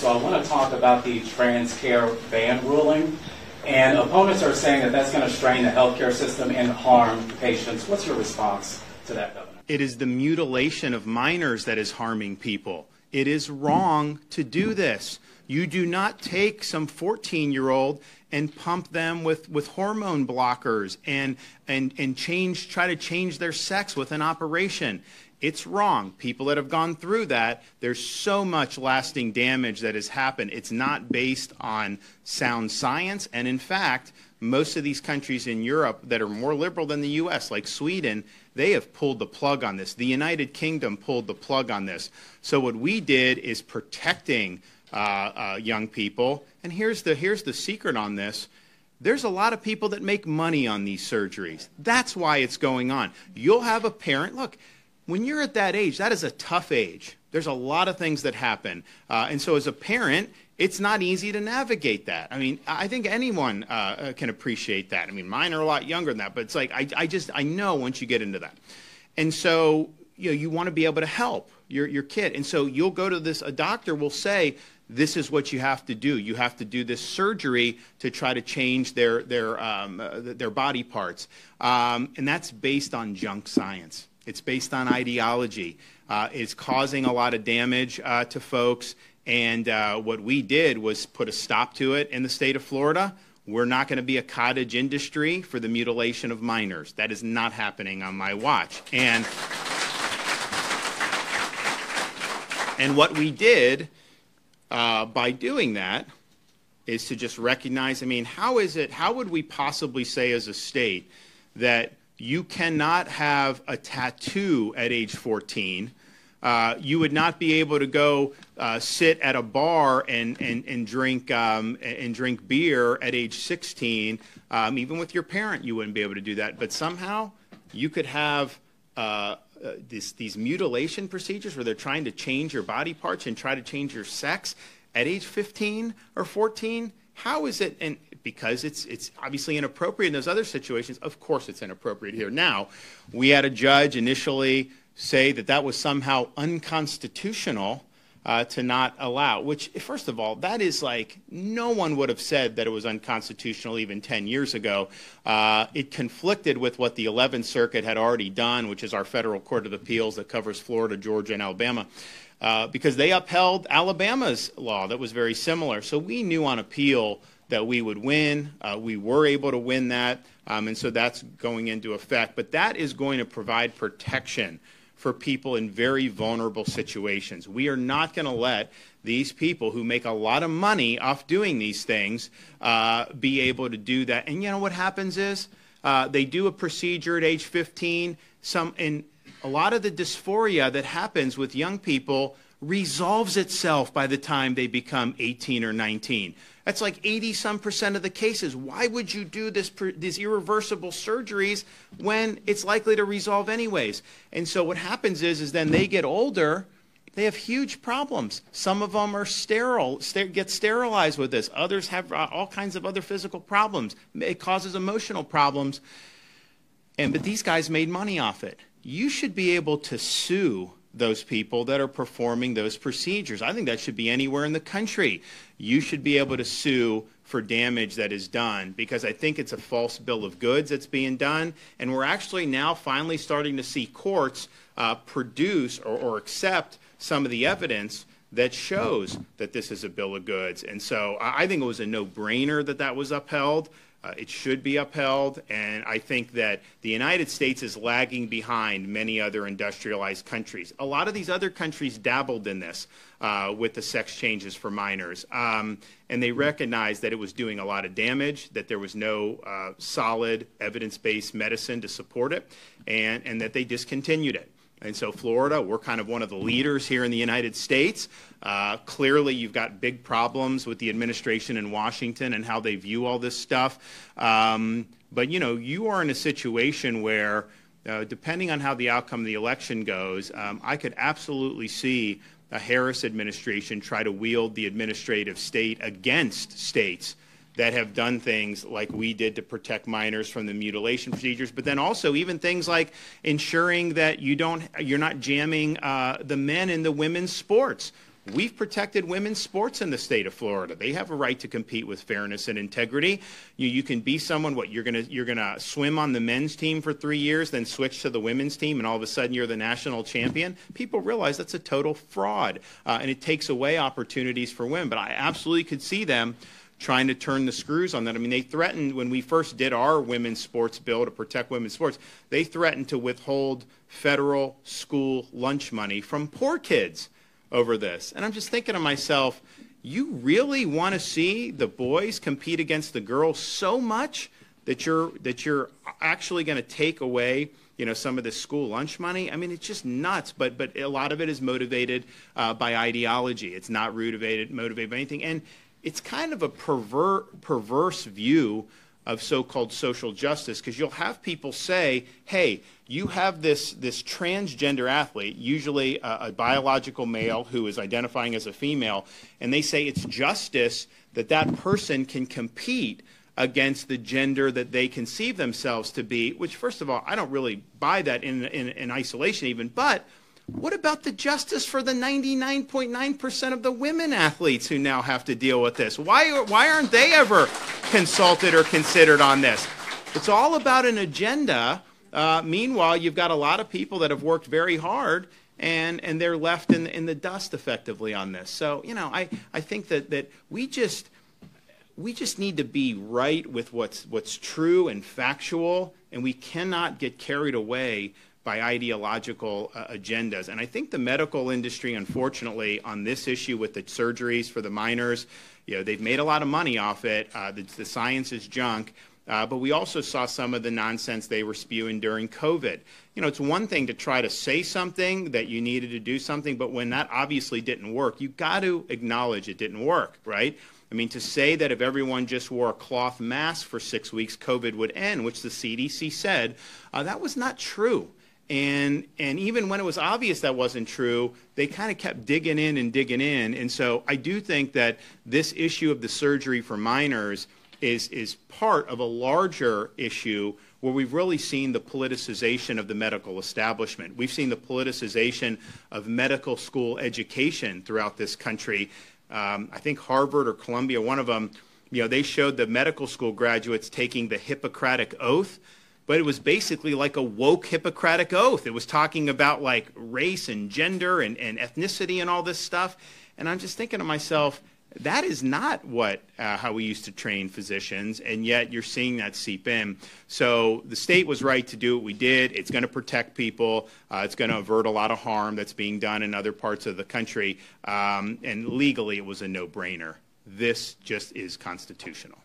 So I want to talk about the trans care ban ruling. And opponents are saying that that's going to strain the healthcare system and harm patients. What's your response to that, Governor? It is the mutilation of minors that is harming people. It is wrong to do this. You do not take some 14-year-old and pump them with hormone blockers and try to change their sex with an operation. It's wrong. People that have gone through that, there's so much lasting damage that has happened. It's not based on sound science. And in fact, most of these countries in Europe that are more liberal than the U.S., like Sweden, they have pulled the plug on this. The United Kingdom pulled the plug on this. So what we did is protecting young people. And here's the secret on this. There's a lot of people that make money on these surgeries. That's why it's going on. You'll have a parent. Look, when you're at that age, that is a tough age. There's a lot of things that happen. And so as a parent, it's not easy to navigate that. I mean, I think anyone can appreciate that. I mean, mine are a lot younger than that, but it's like I know once you get into that. And so you want to be able to help your kid. And so you'll go to this, a doctor will say, this is what you have to do. You have to do this surgery to try to change their body parts. And that's based on junk science. It's based on ideology. It's causing a lot of damage to folks. And what we did was put a stop to it in the state of Florida. We're not going to be a cottage industry for the mutilation of minors. That is not happening on my watch. And what we did by doing that is to just recognize, I mean, how would we possibly say as a state that you cannot have a tattoo at age 14? You would not be able to go sit at a bar and drink beer at age 16. Even with your parent, you wouldn't be able to do that. But somehow you could have these mutilation procedures where they're trying to change your body parts and try to change your sex at age 15 or 14. How is it? And because it's obviously inappropriate in those other situations, of course it's inappropriate here. Now, we had a judge initially say that was somehow unconstitutional to not allow, which, first of all, that is like no one would have said that it was unconstitutional even 10 years ago. It conflicted with what the 11th Circuit had already done, which is our federal court of appeals that covers Florida, Georgia, and Alabama, because they upheld Alabama's law that was very similar. So we knew on appeal that we would win. We were able to win that, and so that's going into effect. But that is going to provide protection for people in very vulnerable situations. We are not going to let these people who make a lot of money off doing these things be able to do that. And you know what happens is they do a procedure at age 15. And a lot of the dysphoria that happens with young people resolves itself by the time they become 18 or 19. That's like 80-some% of the cases. Why would you do these irreversible surgeries when it's likely to resolve anyways? And so what happens is then they get older, they have huge problems. Some of them are get sterilized with this. Others have all kinds of other physical problems. It causes emotional problems. But these guys made money off it. You should be able to sue those people that are performing those procedures. I think that should be anywhere in the country. You should be able to sue for damage that is done, because I think it's a false bill of goods that's being done, and we're actually now finally starting to see courts produce or accept some of the evidence that shows that this is a bill of goods. And so I think it was a no-brainer that was upheld. It should be upheld, and I think that the United States is lagging behind many other industrialized countries. A lot of these other countries dabbled in this with the sex changes for minors, and they recognized that it was doing a lot of damage, that there was no solid evidence-based medicine to support it, and that they discontinued it. And so Florida, we're kind of one of the leaders here in the United States. Clearly, you've got big problems with the administration in Washington and how they view all this stuff. But, you are in a situation where, depending on how the outcome of the election goes, I could absolutely see a Harris administration try to wield the administrative state against states that have done things like we did to protect minors from the mutilation procedures, but then also even things like ensuring that you're not jamming the men in the women's sports. We've protected women's sports in the state of Florida. They have a right to compete with fairness and integrity. You can be someone, you're gonna swim on the men's team for 3 years, then switch to the women's team, and all of a sudden you're the national champion. People realize that's a total fraud, and it takes away opportunities for women. But I absolutely could see them trying to turn the screws on that. I mean, they threatened, when we first did our women's sports bill to protect women's sports, they threatened to withhold federal school lunch money from poor kids over this. And I'm just thinking to myself, you really want to see the boys compete against the girls so much that you're actually going to take away, you know, some of the school lunch money? I mean, it's just nuts. But a lot of it is motivated by ideology. It's not motivated by anything. And it's kind of a perverse view of so-called social justice, because you'll have people say, hey, you have this transgender athlete, usually a biological male who is identifying as a female, and they say it's justice that that person can compete against the gender that they conceive themselves to be, which, first of all, I don't really buy that in isolation even, but what about the justice for the 99.9% of the women athletes who now have to deal with this? Why aren't they ever consulted or considered on this? It's all about an agenda. Meanwhile, you've got a lot of people that have worked very hard, and they're left in the dust effectively on this. So, you know, I think that we just need to be right with what's true and factual, and we cannot get carried away by ideological agendas. And I think the medical industry, unfortunately, on this issue with the surgeries for the minors, you know, they've made a lot of money off it. The science is junk. But we also saw some of the nonsense they were spewing during COVID. You know, it's one thing to try to say something that you needed to do something, but when that obviously didn't work, you got to acknowledge it didn't work, right? I mean, to say that if everyone just wore a cloth mask for 6 weeks, COVID would end, which the CDC said, that was not true. And even when it was obvious that wasn't true, they kind of kept digging in. And so I do think that this issue of the surgery for minors is part of a larger issue where we've really seen the politicization of the medical establishment. We've seen the politicization of medical school education throughout this country. I think Harvard or Columbia, one of them, you know, they showed the medical school graduates taking the Hippocratic Oath. But it was basically like a woke Hippocratic Oath. It was talking about like race and gender and ethnicity and all this stuff. And I'm just thinking to myself, that is not how we used to train physicians, and yet you're seeing that seep in. So the state was right to do what we did. It's going to protect people. It's going to avert a lot of harm that's being done in other parts of the country. And legally, it was a no-brainer. This just is constitutional.